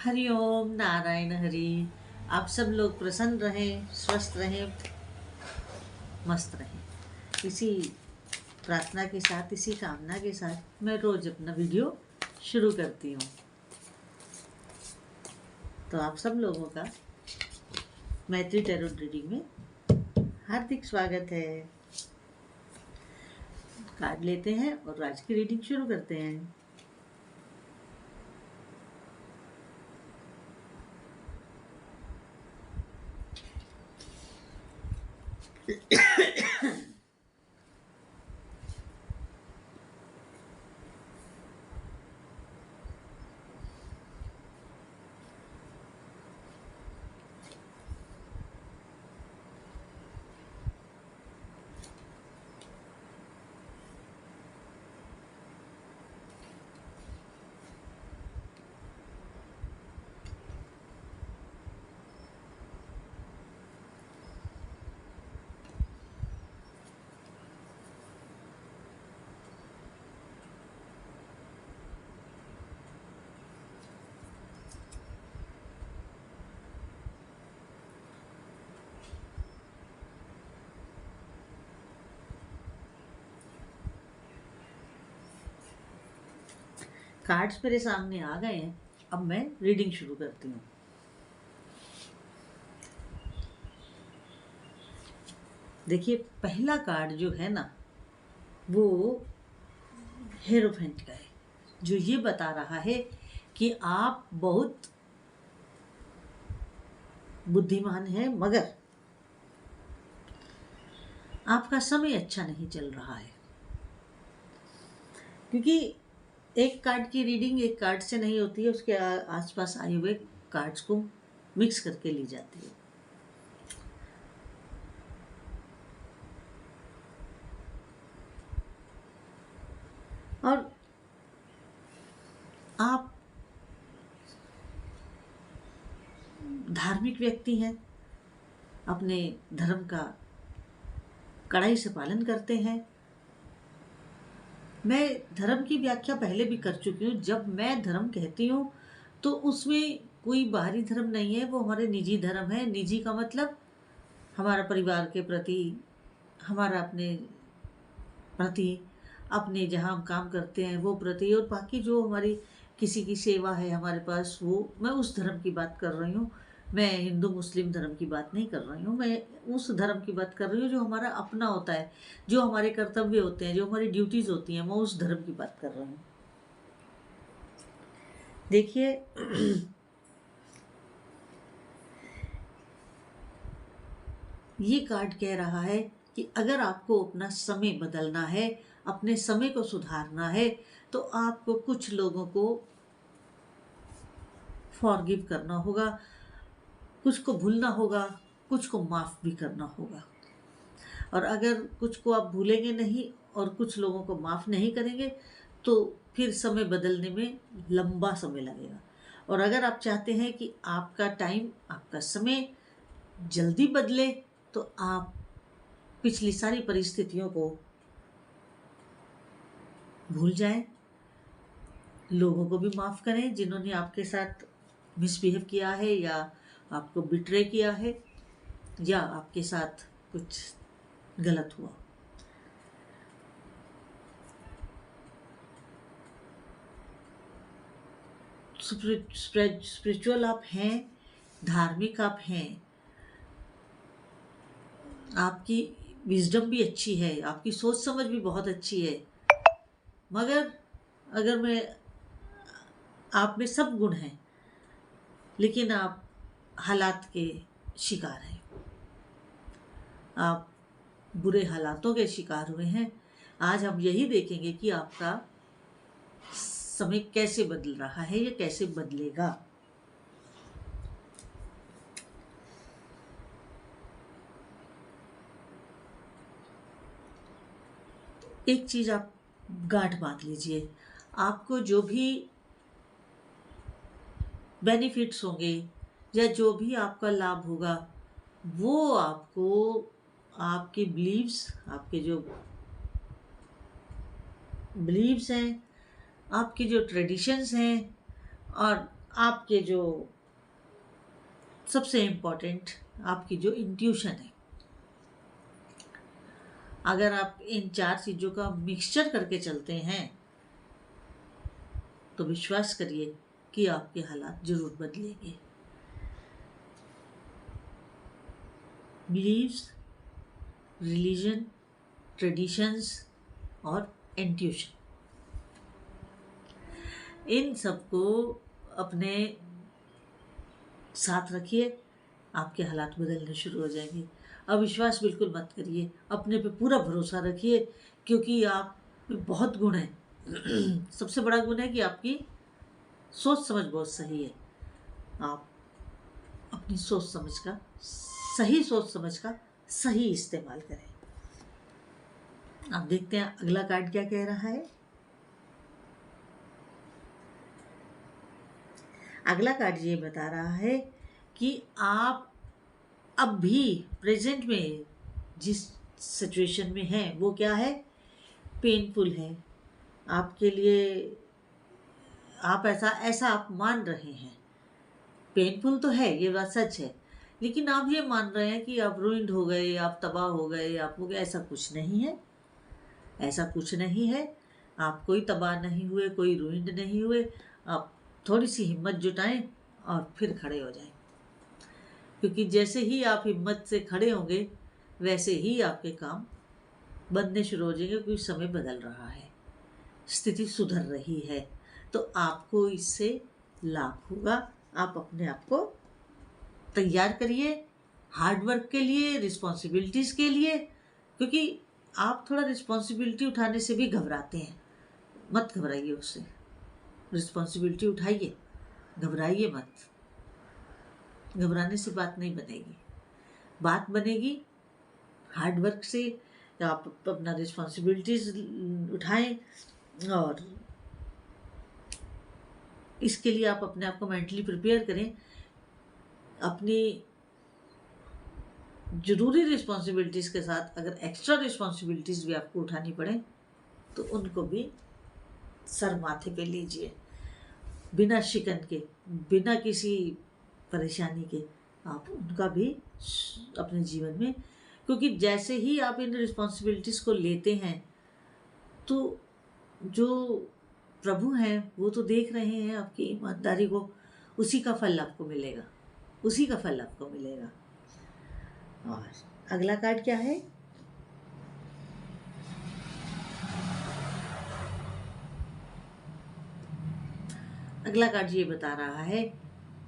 हरिओम नारायण हरि। आप सब लोग प्रसन्न रहें, स्वस्थ रहें, मस्त रहें। इसी प्रार्थना के साथ, इसी कामना के साथ मैं रोज अपना वीडियो शुरू करती हूँ। तो आप सब लोगों का मैत्री टैरो रीडिंग में हार्दिक स्वागत है। कार्ड लेते हैं और आज की रीडिंग शुरू करते हैं। कार्ड्स मेरे सामने आ गए हैं। अब मैं रीडिंग शुरू करती हूँ। देखिए, पहला कार्ड जो है ना, वो हेरोफेंट का है, जो ये बता रहा है कि आप बहुत बुद्धिमान हैं, मगर आपका समय अच्छा नहीं चल रहा है। क्योंकि एक कार्ड की रीडिंग एक कार्ड से नहीं होती है, उसके आसपास आए हुए कार्ड्स को मिक्स करके ली जाती है। और आप धार्मिक व्यक्ति हैं, अपने धर्म का कड़ाई से पालन करते हैं। मैं धर्म की व्याख्या पहले भी कर चुकी हूँ। जब मैं धर्म कहती हूँ तो उसमें कोई बाहरी धर्म नहीं है, वो हमारे निजी धर्म है। निजी का मतलब हमारा परिवार के प्रति, हमारा अपने प्रति, अपने जहाँ हम काम करते हैं वो प्रति, और बाकी जो हमारी किसी की सेवा है हमारे पास, वो मैं उस धर्म की बात कर रही हूँ। मैं हिंदू मुस्लिम धर्म की बात नहीं कर रही हूँ। मैं उस धर्म की बात कर रही हूँ जो हमारा अपना होता है, जो हमारे कर्तव्य होते हैं, जो हमारी ड्यूटीज होती हैं। मैं उस धर्म की बात कर रही हूँ। देखिए, ये कार्ड कह रहा है कि अगर आपको अपना समय बदलना है, अपने समय को सुधारना है, तो आपको कुछ लोगों को फॉरगिव करना होगा, कुछ को भूलना होगा, कुछ को माफ भी करना होगा। और अगर कुछ को आप भूलेंगे नहीं और कुछ लोगों को माफ नहीं करेंगे तो फिर समय बदलने में लंबा समय लगेगा। और अगर आप चाहते हैं कि आपका टाइम, आपका समय जल्दी बदले, तो आप पिछली सारी परिस्थितियों को भूल जाएं, लोगों को भी माफ करें जिन्होंने आपके साथ मिसबिहेव किया है या आपको बिट्रे किया है या आपके साथ कुछ गलत हुआ। स्पिरिचुअल आप हैं, धार्मिक आप हैं, आपकी विजडम भी अच्छी है, आपकी सोच समझ भी बहुत अच्छी है, मगर अगर मैं आप में सब गुण हैं, लेकिन आप हालात के शिकार हैं, आप बुरे हालातों के शिकार हुए हैं। आज हम यही देखेंगे कि आपका समय कैसे बदल रहा है या कैसे बदलेगा। एक चीज आप गांठ बांध लीजिए, आपको जो भी बेनिफिट्स होंगे या जो भी आपका लाभ होगा, वो आपको आपके बिलीव्स, आपके जो बिलीव्स हैं, आपके जो ट्रेडिशंस हैं और आपके जो सबसे इम्पोर्टेंट आपकी जो इंट्यूशन है, अगर आप इन 4 चीज़ों का मिक्सचर करके चलते हैं तो विश्वास करिए कि आपके हालात जरूर बदलेंगे। बिलीव्स, रिलीजन, ट्रेडिशंस और इंट्यूशन, इन सबको अपने साथ रखिए, आपके हालात बदलने शुरू हो जाएंगे। अविश्वास बिल्कुल मत करिए, अपने पे पूरा भरोसा रखिए, क्योंकि आप में बहुत गुण है। सबसे बड़ा गुण है कि आपकी सोच समझ बहुत सही है। आप अपनी सोच समझ का, सही सोच समझ का सही इस्तेमाल करें। आप देखते हैं अगला कार्ड क्या कह रहा है। अगला कार्ड ये बता रहा है कि आप अब भी प्रेजेंट में जिस सिचुएशन में हैं वो क्या है, पेनफुल है आपके लिए। आप ऐसा आप मान रहे हैं, पेनफुल तो है, ये बात सच है, लेकिन आप ये मान रहे हैं कि आप रूइंड हो गए, आप तबाह हो गए, आप हो गए। ऐसा कुछ नहीं है, ऐसा कुछ नहीं है। आप कोई तबाह नहीं हुए, कोई रूइंड नहीं हुए। आप थोड़ी सी हिम्मत जुटाएं और फिर खड़े हो जाएं, क्योंकि जैसे ही आप हिम्मत से खड़े होंगे वैसे ही आपके काम बनने शुरू हो जाएंगे, क्योंकि समय बदल रहा है, स्थिति सुधर रही है, तो आपको इससे लाभ होगा। आप अपने आप को तैयार करिए हार्ड वर्क के लिए, रिस्पॉन्सिबिलिटीज के लिए, क्योंकि आप थोड़ा रिस्पॉन्सिबिलिटी उठाने से भी घबराते हैं। मत घबराइए उससे, रिस्पॉन्सिबिलिटी उठाइए, घबराइए मत। घबराने से बात नहीं बनेगी, बात बनेगी हार्ड वर्क से। आप अपना रिस्पॉन्सिबिलिटीज उठाएं और इसके लिए आप अपने आप को मेंटली प्रिपेयर करें। अपनी जरूरी रिस्पॉन्सिबिलिटीज के साथ अगर एक्स्ट्रा रिस्पॉन्सिबिलिटीज भी आपको उठानी पड़े तो उनको भी सर माथे पे लीजिए, बिना शिकन के, बिना किसी परेशानी के आप उनका भी अपने जीवन में, क्योंकि जैसे ही आप इन रिस्पॉन्सिबिलिटीज को लेते हैं तो जो प्रभु हैं वो तो देख रहे हैं आपकी ईमानदारी को, उसी का फल आपको मिलेगा, उसी का फल आपको मिलेगा। और अगला कार्ड क्या है। अगला कार्ड ये बता रहा है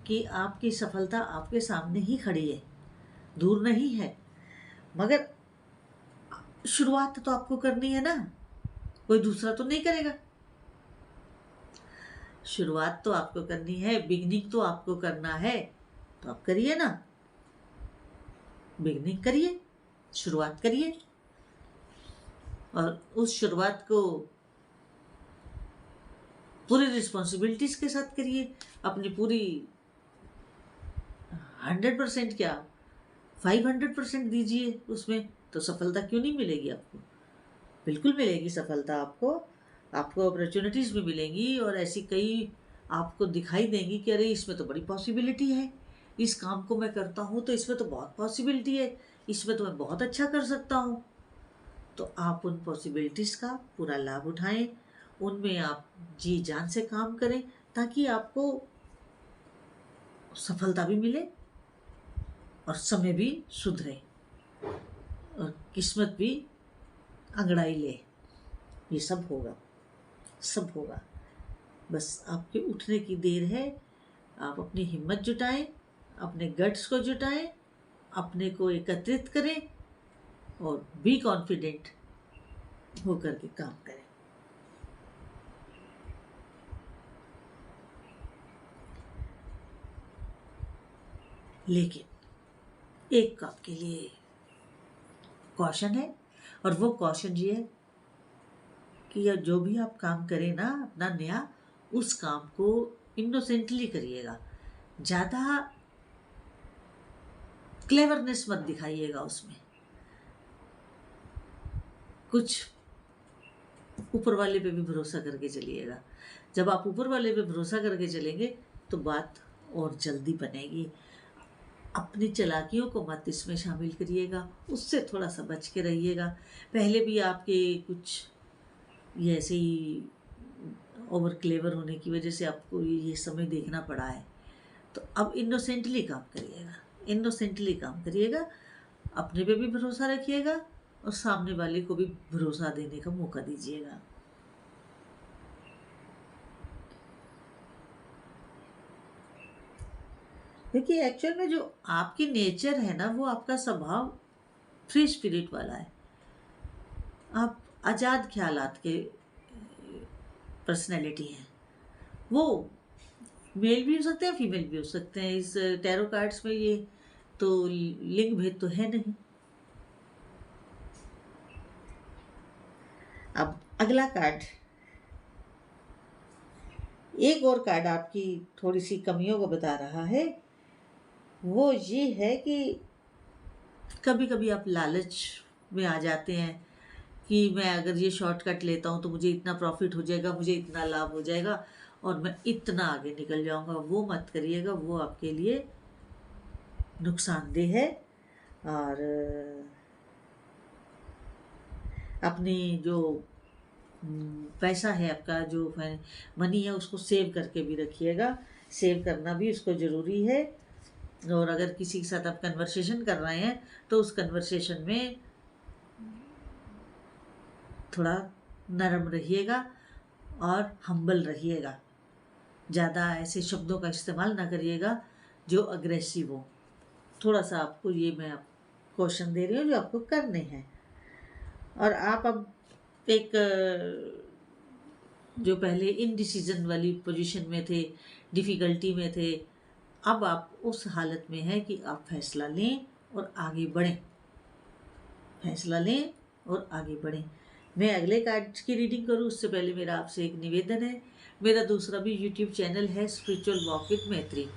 कि आपकी सफलता आपके सामने ही खड़ी है, दूर नहीं है, मगर शुरुआत तो आपको करनी है ना, कोई दूसरा तो नहीं करेगा। शुरुआत तो आपको करनी है, बिगनिंग तो आपको करना है, तो आप करिए ना, बिगनिंग करिए, शुरुआत करिए, और उस शुरुआत को पूरी रिस्पॉन्सिबिलिटीज के साथ करिए। अपनी पूरी 100% क्या 500% दीजिए उसमें, तो सफलता क्यों नहीं मिलेगी आपको, बिल्कुल मिलेगी सफलता आपको। आपको अपॉर्चुनिटीज भी मिलेंगी और ऐसी कई आपको दिखाई देंगी कि अरे इसमें तो बड़ी पॉसिबिलिटी है, इस काम को मैं करता हूँ तो इसमें तो बहुत पॉसिबिलिटी है, इसमें तो मैं बहुत अच्छा कर सकता हूँ। तो आप उन पॉसिबिलिटीज का पूरा लाभ उठाएं, उनमें आप जी जान से काम करें, ताकि आपको सफलता भी मिले और समय भी सुधरे और किस्मत भी अंगड़ाई ले। ये सब होगा, सब होगा, बस आपके उठने की देर है। आप अपनी हिम्मत जुटाएं, अपने गट्स को जुटाएं, अपने को एकत्रित करें और बी कॉन्फिडेंट होकर के काम करें। लेकिन एक काम के लिए कॉशन है, और वो कॉशन ये है कि जो भी आप काम करें ना अपना नया, उस काम को इनोसेंटली करिएगा, ज़्यादा क्लेवरनेस मत दिखाइएगा उसमें। कुछ ऊपर वाले पे भी भरोसा करके चलिएगा। जब आप ऊपर वाले पे भरोसा करके चलेंगे तो बात और जल्दी बनेगी। अपनी चालाकियों को मत इसमें शामिल करिएगा, उससे थोड़ा सा बच के रहिएगा। पहले भी आपके कुछ ये ऐसे ही ओवर क्लेवर होने की वजह से आपको ये समय देखना पड़ा है। तो अब इनोसेंटली काम करिएगा, इनोसेंटली काम करिएगा, अपने पे भी भरोसा रखिएगा और सामने वाले को भी भरोसा देने का मौका दीजिएगा। देखिए, एक्चुअल में जो आपकी नेचर है ना, वो आपका स्वभाव फ्री स्पिरिट वाला है। आप आज़ाद ख्यालात के पर्सनैलिटी हैं। वो मेल भी हो सकते हैं, फीमेल भी हो सकते हैं। इस टैरो कार्ड्स में ये तो लिंग भेद तो है नहीं। अब अगला कार्ड, एक और कार्ड आपकी थोड़ी सी कमियों को बता रहा है। वो ये है कि कभी कभी आप लालच में आ जाते हैं कि मैं अगर ये शॉर्टकट लेता हूँ तो मुझे इतना प्रॉफिट हो जाएगा, मुझे इतना लाभ हो जाएगा और मैं इतना आगे निकल जाऊंगा। वो मत करिएगा, वो आपके लिए नुकसानदेह है। और अपनी जो पैसा है, आपका जो मनी है, उसको सेव करके भी रखिएगा। सेव करना भी उसको ज़रूरी है। और अगर किसी के साथ आप कन्वर्सेशन कर रहे हैं तो उस कन्वर्सेशन में थोड़ा नरम रहिएगा और हम्बल रहिएगा। ज़्यादा ऐसे शब्दों का इस्तेमाल ना करिएगा जो अग्रेसिव हो। थोड़ा सा आपको ये मैं क्वेश्चन दे रही हूँ जो आपको करने हैं। और आप अब एक जो पहले इनडिसीजन वाली पोजीशन में थे, डिफ़िकल्टी में थे, अब आप उस हालत में हैं कि आप फैसला लें और आगे बढ़ें। फैसला लें और आगे बढ़ें। मैं अगले कार्ड की रीडिंग करूं उससे पहले मेरा आपसे एक निवेदन है। मेरा दूसरा भी यूट्यूब चैनल है स्पिरिचुअल वॉक विद मैत्री।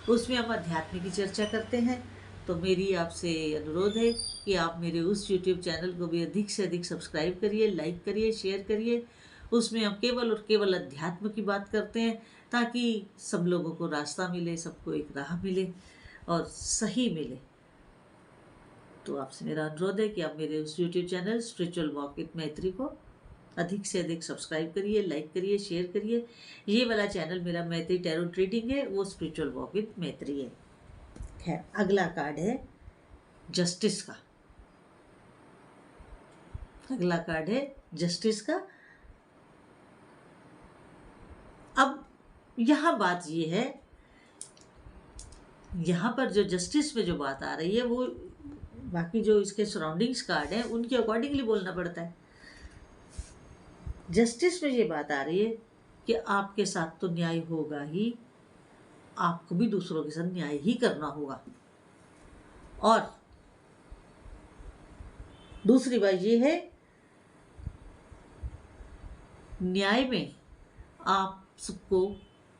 उसमें हम अध्यात्म की चर्चा करते हैं। तो मेरी आपसे अनुरोध है कि आप मेरे उस यूट्यूब चैनल को भी अधिक से अधिक सब्सक्राइब करिए, लाइक करिए, शेयर करिए। उसमें हम केवल और केवल अध्यात्म की बात करते हैं ताकि सब लोगों को रास्ता मिले, सबको एक राह मिले और सही मिले। तो आपसे मेरा अनुरोध है कि आप मेरे उस YouTube channel spiritual walk with मैत्री को अधिक से अधिक सब्सक्राइब करिए, लाइक करिए, शेयर करिए। ये वाला चैनल मेरा मैत्री टैरो रीडिंग है, वो स्पिरिचुअल वॉक विद मैत्री है। खैर, अगला कार्ड है जस्टिस का। अगला कार्ड है जस्टिस का। अब यहाँ बात ये है, यहाँ पर जो जस्टिस में जो बात आ रही है वो बाकी जो इसके सराउंडिंग्स कार्ड हैं उनके अकॉर्डिंगली बोलना पड़ता है। जस्टिस में ये बात आ रही है कि आपके साथ तो न्याय होगा ही, आपको भी दूसरों के साथ न्याय ही करना होगा। और दूसरी बात ये है, न्याय में आप सबको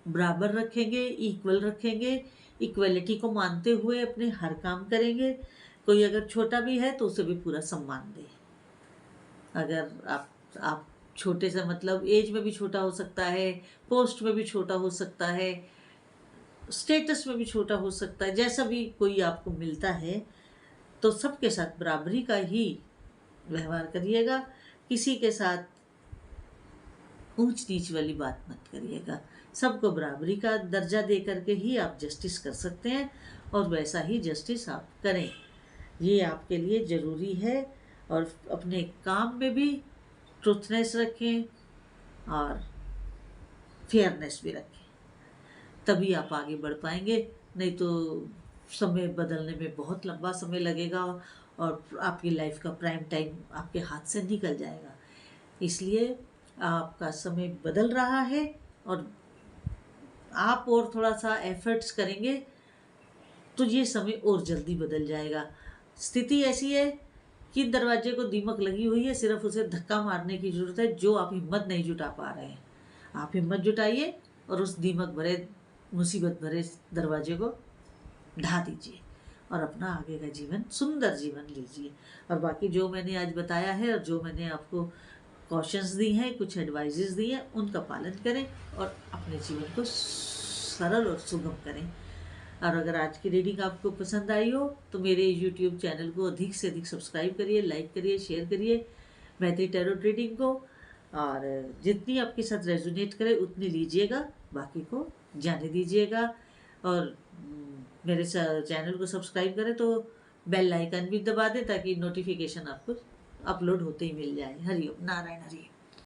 बराबर रखेंगे, इक्वल रखेंगे, इक्वलिटी को मानते हुए अपने हर काम करेंगे। कोई अगर छोटा भी है तो उसे भी पूरा सम्मान दें। अगर आप छोटे से मतलब एज में भी छोटा हो सकता है, पोस्ट में भी छोटा हो सकता है, स्टेटस में भी छोटा हो सकता है, जैसा भी कोई आपको मिलता है तो सबके साथ बराबरी का ही व्यवहार करिएगा। किसी के साथ ऊंच नीच वाली बात मत करिएगा। सबको बराबरी का दर्जा दे करके ही आप जस्टिस कर सकते हैं और वैसा ही जस्टिस आप करें। ये आपके लिए ज़रूरी है। और अपने काम में भी ट्रूथनेस रखें और फेयरनेस भी रखें, तभी आप आगे बढ़ पाएंगे। नहीं तो समय बदलने में बहुत लंबा समय लगेगा और आपकी लाइफ का प्राइम टाइम आपके हाथ से निकल जाएगा। इसलिए आपका समय बदल रहा है और आप और थोड़ा सा एफर्ट्स करेंगे तो ये समय और जल्दी बदल जाएगा। स्थिति ऐसी है कि दरवाजे को दीमक लगी हुई है, सिर्फ उसे धक्का मारने की ज़रूरत है, जो आप हिम्मत नहीं जुटा पा रहे हैं। आप हिम्मत जुटाइए और उस दीमक भरे, मुसीबत भरे दरवाजे को ढा दीजिए और अपना आगे का जीवन, सुंदर जीवन लीजिए। और बाकी जो मैंने आज बताया है और जो मैंने आपको कॉशंस दी हैं, कुछ एडवाइजेस दी हैं, उनका पालन करें और अपने जीवन को सरल और सुगम करें। और अगर आज की रीडिंग आपको पसंद आई हो तो मेरे यूट्यूब चैनल को अधिक से अधिक सब्सक्राइब करिए, लाइक करिए, शेयर करिए मैत्री टैरो रीडिंग को। और जितनी आपके साथ रेजोनेट करे उतनी लीजिएगा, बाकी को जाने दीजिएगा। और मेरे चैनल को सब्सक्राइब करें तो बेल आइकन भी दबा दें ताकि नोटिफिकेशन आपको अपलोड होते ही मिल जाए। हरिओम, नारायण हरि।